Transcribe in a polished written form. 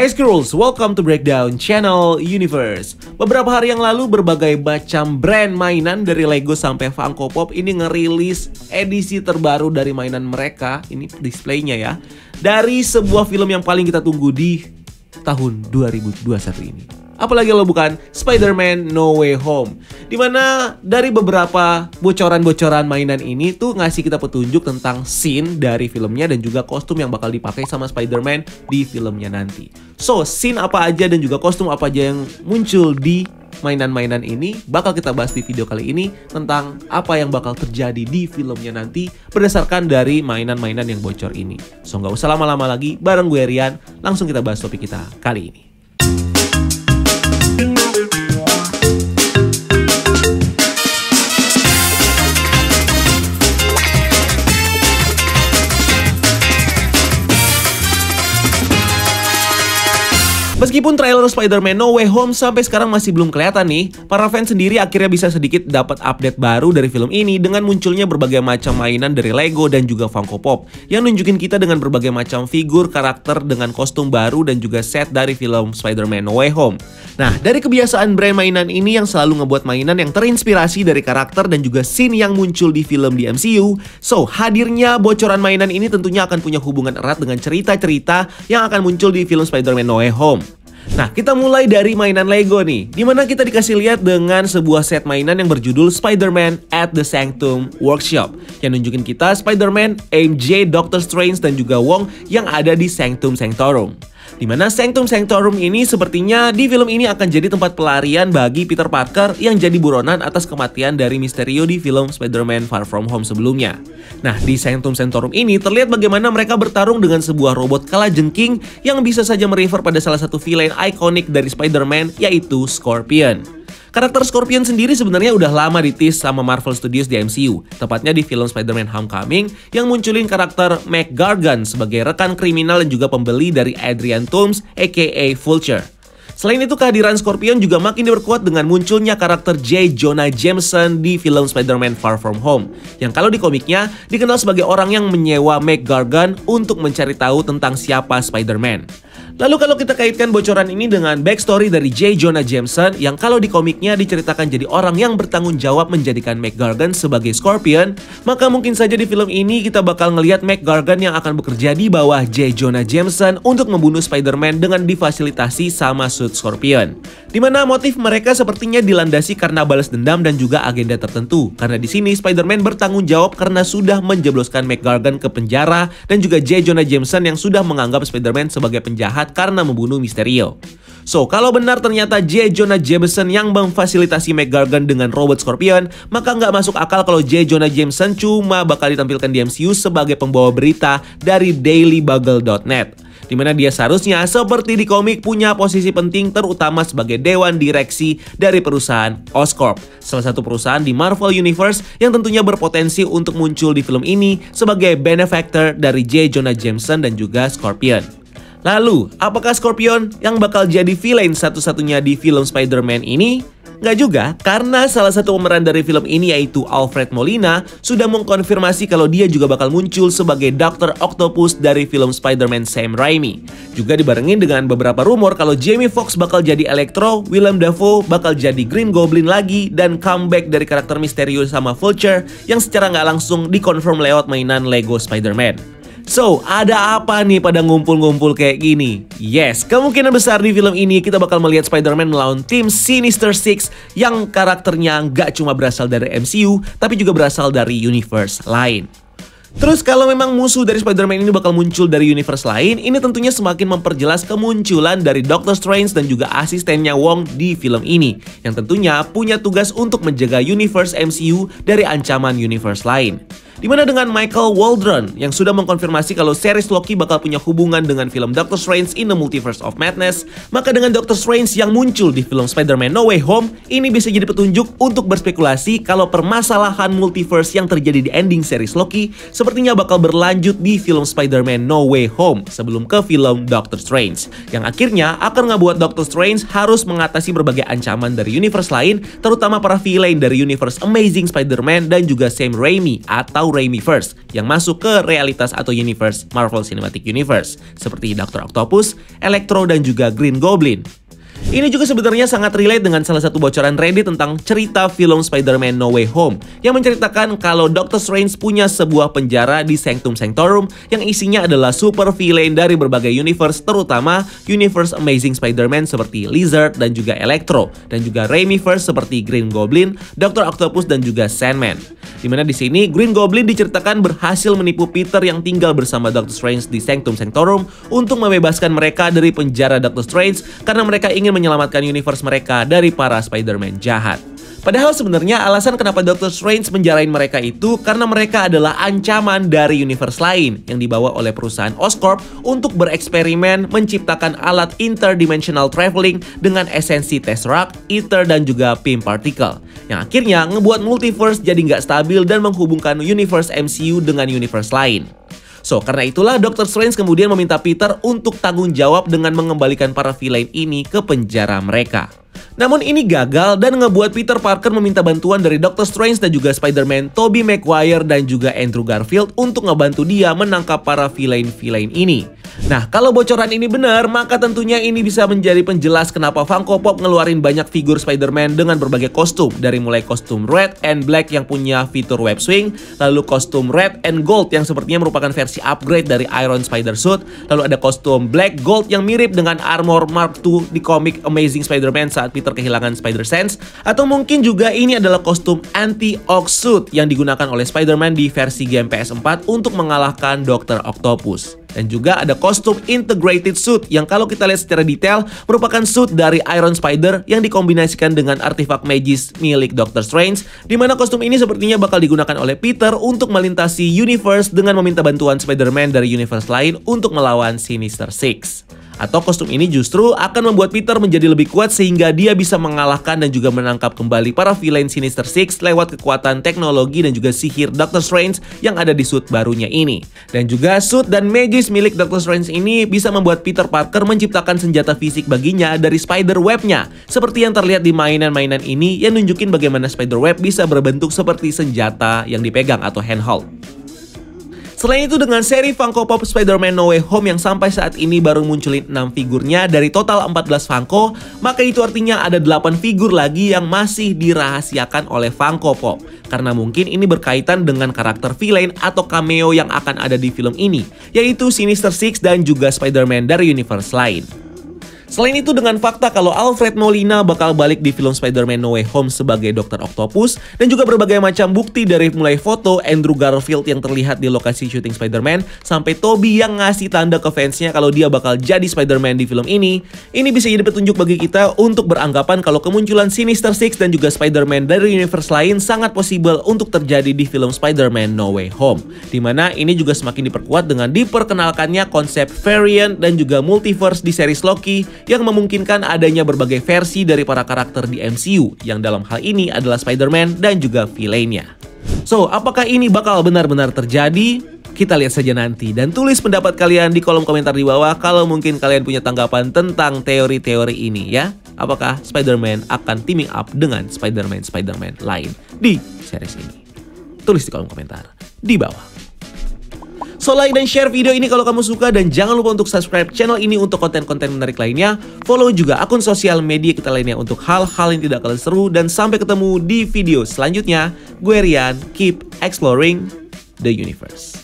Hey Skrulls, welcome to Breakdown Channel Universe. Beberapa hari yang lalu berbagai macam brand mainan dari Lego sampai Funko Pop ini ngerilis edisi terbaru dari mainan mereka. Ini displaynya ya. Dari sebuah film yang paling kita tunggu di tahun 2021 ini. Apalagi lo bukan Spider-Man No Way Home. Dimana dari beberapa bocoran-bocoran mainan ini tuh ngasih kita petunjuk tentang scene dari filmnya dan juga kostum yang bakal dipakai sama Spider-Man di filmnya nanti. So, scene apa aja dan juga kostum apa aja yang muncul di mainan-mainan ini bakal kita bahas di video kali ini tentang apa yang bakal terjadi di filmnya nanti berdasarkan dari mainan-mainan yang bocor ini. So, nggak usah lama-lama lagi, bareng gue Rian, langsung kita bahas topik kita kali ini. Meskipun trailer Spider-Man No Way Home sampai sekarang masih belum kelihatan nih, para fans sendiri akhirnya bisa sedikit dapat update baru dari film ini dengan munculnya berbagai macam mainan dari Lego dan juga Funko Pop yang nunjukin kita dengan berbagai macam figur, karakter dengan kostum baru dan juga set dari film Spider-Man No Way Home. Nah, dari kebiasaan brand mainan ini yang selalu ngebuat mainan yang terinspirasi dari karakter dan juga scene yang muncul di film di MCU, so hadirnya bocoran mainan ini tentunya akan punya hubungan erat dengan cerita-cerita yang akan muncul di film Spider-Man No Way Home. Nah, kita mulai dari mainan Lego nih, dimana kita dikasih lihat dengan sebuah set mainan yang berjudul Spider-Man at the Sanctum Workshop yang nunjukin kita Spider-Man, MJ, Doctor Strange, dan juga Wong yang ada di Sanctum Sanctorum. Dimana Sanctum Sanctorum ini sepertinya di film ini akan jadi tempat pelarian bagi Peter Parker yang jadi buronan atas kematian dari Mysterio di film Spider-Man Far From Home sebelumnya. Nah, di Sanctum Sanctorum ini terlihat bagaimana mereka bertarung dengan sebuah robot kalajengking yang bisa saja merefer pada salah satu villain ikonik dari Spider-Man, yaitu Scorpion. Karakter Scorpion sendiri sebenarnya udah lama di-tease sama Marvel Studios di MCU, tepatnya di film Spider-Man Homecoming yang munculin karakter Mac Gargan sebagai rekan kriminal dan juga pembeli dari Adrian Toomes aka Vulture. Selain itu, kehadiran Scorpion juga makin diperkuat dengan munculnya karakter J. Jonah Jameson di film Spider-Man Far From Home, yang kalau di komiknya dikenal sebagai orang yang menyewa Mac Gargan untuk mencari tahu tentang siapa Spider-Man. Lalu kalau kita kaitkan bocoran ini dengan backstory dari J. Jonah Jameson yang kalau di komiknya diceritakan jadi orang yang bertanggung jawab menjadikan Mac Gargan sebagai Scorpion, maka mungkin saja di film ini kita bakal ngelihat Mac Gargan yang akan bekerja di bawah J. Jonah Jameson untuk membunuh Spider-Man dengan difasilitasi sama suit Scorpion. Dimana motif mereka sepertinya dilandasi karena balas dendam dan juga agenda tertentu. Karena di sini Spider-Man bertanggung jawab karena sudah menjebloskan Mac Gargan ke penjara dan juga J. Jonah Jameson yang sudah menganggap Spider-Man sebagai penjahat karena membunuh Mysterio. So, kalau benar ternyata J. Jonah Jameson yang memfasilitasi Mac Gargan dengan robot Scorpion, maka nggak masuk akal kalau J. Jonah Jameson cuma bakal ditampilkan di MCU sebagai pembawa berita dari dailybugle.net. Dimana dia seharusnya seperti di komik punya posisi penting terutama sebagai dewan direksi dari perusahaan Oscorp, salah satu perusahaan di Marvel Universe yang tentunya berpotensi untuk muncul di film ini sebagai benefactor dari J. Jonah Jameson dan juga Scorpion. Lalu, apakah Scorpion yang bakal jadi villain satu-satunya di film Spider-Man ini? Nggak juga, karena salah satu pemeran dari film ini yaitu Alfred Molina sudah mengkonfirmasi kalau dia juga bakal muncul sebagai Dr. Octopus dari film Spider-Man Sam Raimi. Juga dibarengin dengan beberapa rumor kalau Jamie Foxx bakal jadi Electro, Willem Dafoe bakal jadi Green Goblin lagi, dan comeback dari karakter Mysterio sama Vulture yang secara nggak langsung dikonfirm lewat mainan Lego Spider-Man. So, ada apa nih pada ngumpul-ngumpul kayak gini? Yes, kemungkinan besar di film ini kita bakal melihat Spider-Man melawan tim Sinister Six yang karakternya nggak cuma berasal dari MCU, tapi juga berasal dari universe lain. Terus kalau memang musuh dari Spider-Man ini bakal muncul dari universe lain, ini tentunya semakin memperjelas kemunculan dari Doctor Strange dan juga asistennya Wong di film ini, yang tentunya punya tugas untuk menjaga universe MCU dari ancaman universe lain. Dimana dengan Michael Waldron yang sudah mengkonfirmasi kalau series Loki bakal punya hubungan dengan film Doctor Strange in the Multiverse of Madness, maka dengan Doctor Strange yang muncul di film Spider-Man No Way Home, ini bisa jadi petunjuk untuk berspekulasi kalau permasalahan multiverse yang terjadi di ending series Loki sepertinya bakal berlanjut di film Spider-Man No Way Home sebelum ke film Doctor Strange, yang akhirnya akan ngebuat Doctor Strange harus mengatasi berbagai ancaman dari universe lain, terutama para villain dari universe Amazing Spider-Man dan juga Sam Raimi atau atau Raimiverse yang masuk ke realitas atau universe Marvel Cinematic Universe seperti Dr. Octopus, Electro, dan juga Green Goblin. Ini juga sebenarnya sangat relate dengan salah satu bocoran Reddit tentang cerita film Spider-Man No Way Home yang menceritakan kalau Doctor Strange punya sebuah penjara di Sanctum Sanctorum yang isinya adalah super villain dari berbagai universe, terutama universe Amazing Spider-Man seperti Lizard dan juga Electro, dan juga Raimiverse seperti Green Goblin, Dr. Octopus, dan juga Sandman. Dimana di sini Green Goblin diceritakan berhasil menipu Peter yang tinggal bersama Doctor Strange di Sanctum Sanctorum untuk membebaskan mereka dari penjara Doctor Strange karena mereka ingin menyelamatkan universe mereka dari para Spider-Man jahat. Padahal sebenarnya alasan kenapa Doctor Strange menjarain mereka itu karena mereka adalah ancaman dari universe lain yang dibawa oleh perusahaan Oscorp untuk bereksperimen menciptakan alat interdimensional traveling dengan esensi Tesseract, Ether, dan juga Pym Particle yang akhirnya ngebuat multiverse jadi nggak stabil dan menghubungkan universe MCU dengan universe lain. So, karena itulah Doctor Strange kemudian meminta Peter untuk tanggung jawab dengan mengembalikan para villain ini ke penjara mereka. Namun ini gagal dan ngebuat Peter Parker meminta bantuan dari Doctor Strange dan juga Spider-Man Tobey Maguire dan juga Andrew Garfield untuk ngebantu dia menangkap para villain-villain ini. Nah, kalau bocoran ini benar, maka tentunya ini bisa menjadi penjelas kenapa Funko Pop ngeluarin banyak figur Spider-Man dengan berbagai kostum, dari mulai kostum Red and Black yang punya fitur web swing, lalu kostum Red and Gold yang sepertinya merupakan versi upgrade dari Iron Spider Suit, lalu ada kostum Black Gold yang mirip dengan armor Mark II di komik Amazing Spider-Man saat Peter kehilangan Spider-Sense, atau mungkin juga ini adalah kostum Anti-Ox Suit yang digunakan oleh Spider-Man di versi game PS4 untuk mengalahkan Dr. Octopus. Dan juga ada kostum Integrated Suit yang kalau kita lihat secara detail merupakan suit dari Iron Spider yang dikombinasikan dengan artefak magis milik Doctor Strange, di mana kostum ini sepertinya bakal digunakan oleh Peter untuk melintasi universe dengan meminta bantuan Spider-Man dari universe lain untuk melawan Sinister Six. Atau kostum ini justru akan membuat Peter menjadi lebih kuat sehingga dia bisa mengalahkan dan juga menangkap kembali para villain Sinister Six lewat kekuatan teknologi dan juga sihir Doctor Strange yang ada di suit barunya ini. Dan juga suit dan magis milik Doctor Strange ini bisa membuat Peter Parker menciptakan senjata fisik baginya dari spider web-nya, seperti yang terlihat di mainan-mainan ini yang nunjukin bagaimana spider web bisa berbentuk seperti senjata yang dipegang atau handhold. Selain itu, dengan seri Funko Pop Spider-Man No Way Home yang sampai saat ini baru munculin 6 figurnya dari total 14 Funko, maka itu artinya ada 8 figur lagi yang masih dirahasiakan oleh Funko Pop. Karena mungkin ini berkaitan dengan karakter villain atau cameo yang akan ada di film ini, yaitu Sinister Six dan juga Spider-Man dari universe lain. Selain itu, dengan fakta kalau Alfred Molina bakal balik di film Spider-Man No Way Home sebagai Dr. Octopus, dan juga berbagai macam bukti dari mulai foto Andrew Garfield yang terlihat di lokasi syuting Spider-Man, sampai Tobey yang ngasih tanda ke fansnya kalau dia bakal jadi Spider-Man di film ini bisa jadi petunjuk bagi kita untuk beranggapan kalau kemunculan Sinister Six dan juga Spider-Man dari universe lain sangat possible untuk terjadi di film Spider-Man No Way Home. Dimana ini juga semakin diperkuat dengan diperkenalkannya konsep variant dan juga multiverse di series Loki, yang memungkinkan adanya berbagai versi dari para karakter di MCU, yang dalam hal ini adalah Spider-Man dan juga villainnya. So, apakah ini bakal benar-benar terjadi? Kita lihat saja nanti, dan tulis pendapat kalian di kolom komentar di bawah kalau mungkin kalian punya tanggapan tentang teori-teori ini ya. Apakah Spider-Man akan teaming up dengan Spider-Man lain di series ini? Tulis di kolom komentar di bawah. So, like dan share video ini kalau kamu suka, dan jangan lupa untuk subscribe channel ini untuk konten-konten menarik lainnya. Follow juga akun sosial media kita lainnya untuk hal-hal yang tidak kalah seru, dan sampai ketemu di video selanjutnya. Gue Rian, keep exploring the universe.